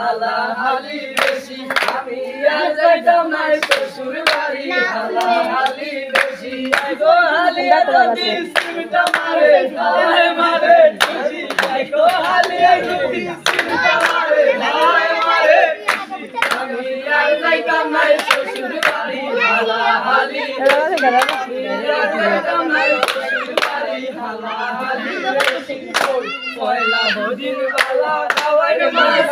হালাহালি বেশি আমি আর যাইতাম না শ্বশুর বাড়ি হালাহালি বেশি গো হালিয়া যদি সিমটা মারে হায় মারে খুশি গো হালিয়া যদি সিমটা মারে হায় মারে আমি আর যাইতাম না শ্বশুর বাড়ি হালাহালি যাইতাম না শ্বশুর বাড়ি হালাহালি বেশি পয়লা দুদিন বালা খাওয়াইন মাছ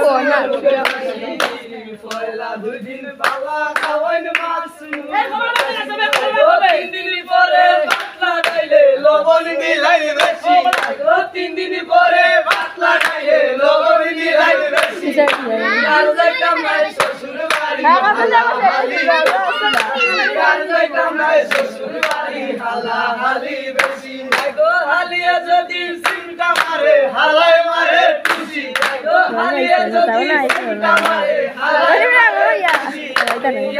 পয়লা দুদিন বালা খাওয়াইন মাছ তিন দিন পরে পাতলা খাইলে লবণ দিলাই বেশি 3 দিন পরে পাতলা খাইলে লবণ দিলাই বেশি আর যাইতাম না শ্বশুর বাড়ি আর যাইতাম না শ্বশুর বাড়ি হালাহালি বেশি গো হালিয়া যদি সিমটা মারে হালাই মারে খুশি গো হালিয়া যদি সিমটা মারে হালাই মারে খুশি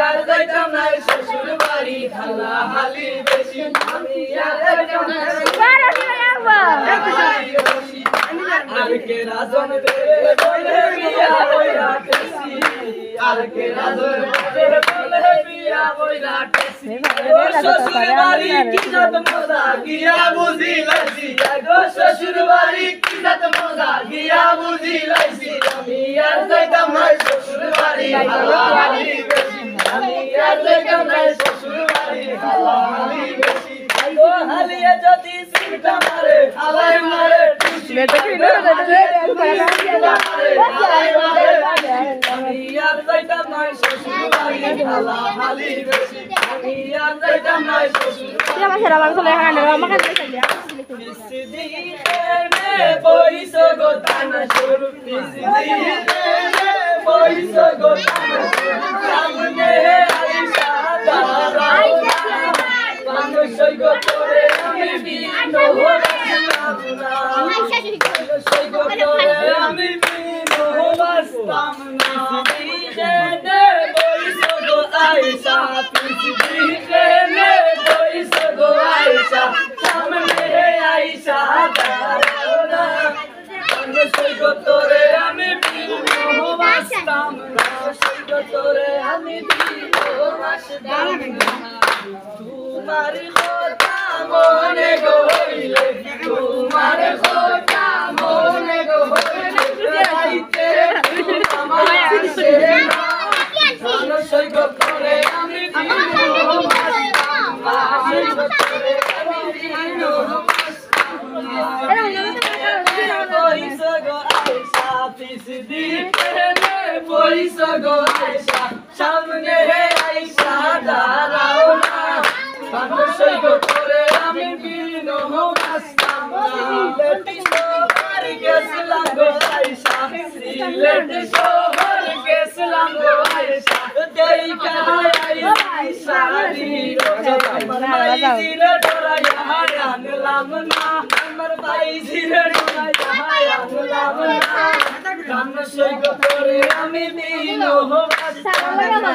আর যাইতাম না শ্বশুর বাড়ি হালাহালি বেশি আমি আর যাইতাম না আর কে রাজন দে বলে বিয়া বইরা টেসি আর কে রাজন দে বলে বিয়া বইরা টেসি ও শ্বশুর বাড়ি কি জাত মজা গিয়া বুঝি লাইছি গো শ্বশুর বাড়ি কি জাত মজা গিয়া বুঝি লাইছি আমি আর যাইতাম না শ্বশুর বাড়ি হালাহালি বেশি আমি আর যাইতাম না শ্বশুর বাড়ি হালাহালি বেশি গো হালিয়া যদি সিমটা মারে হালাই মারে বেটা কি না আমি আর যাইতাম না শ্বশুর বাড়ি হালাহালি বেশি আমি আর যাইতাম না শ্বশুর বাড়ি সেরা মাংস লেখা না আমাকে দিতে পয়স গো তানা শুরু পয়স গো তানা সামনে আইসা দাঁড়াও মানুষ গো তোরে আমি বিনো বাসতাম না মানুষ গো তোরে আমি বিনো বাসতাম না পয়স গো আইসা পিছনে পয়স গো আইসা সামনে আইসা দাঁড়াও না মানুষ গো তোরে আমি বিনো বাসতাম না গো তোরে আমি বিনো বাসতাম না তোমার কথা মনে গো হইলে তোমার কথা মনে গো হইলে রাইতে আমার আসে না মানুষ গো তোরে আমি বিনো বাসতাম না গো তোরে আমি বিনো বাসতাম না পয়স গো আইসা পিছ দিতে পয়স গো আইসা সামনে আইসা দাঁড়াও না মানুষ গো তোরে আমি বিনো বাসতাম না সিলেট শহর গেছিলাম গো আইসা সিলেট শহর গেছিলাম গো আইসা দেইকা আইসা আমার ভাই জিরে ডরাইয়া আনলাম না আমার ভাই জিরে ডরাইয়া আনলাম না মানুষ গো তোরে আমি বিনো বাসতাম না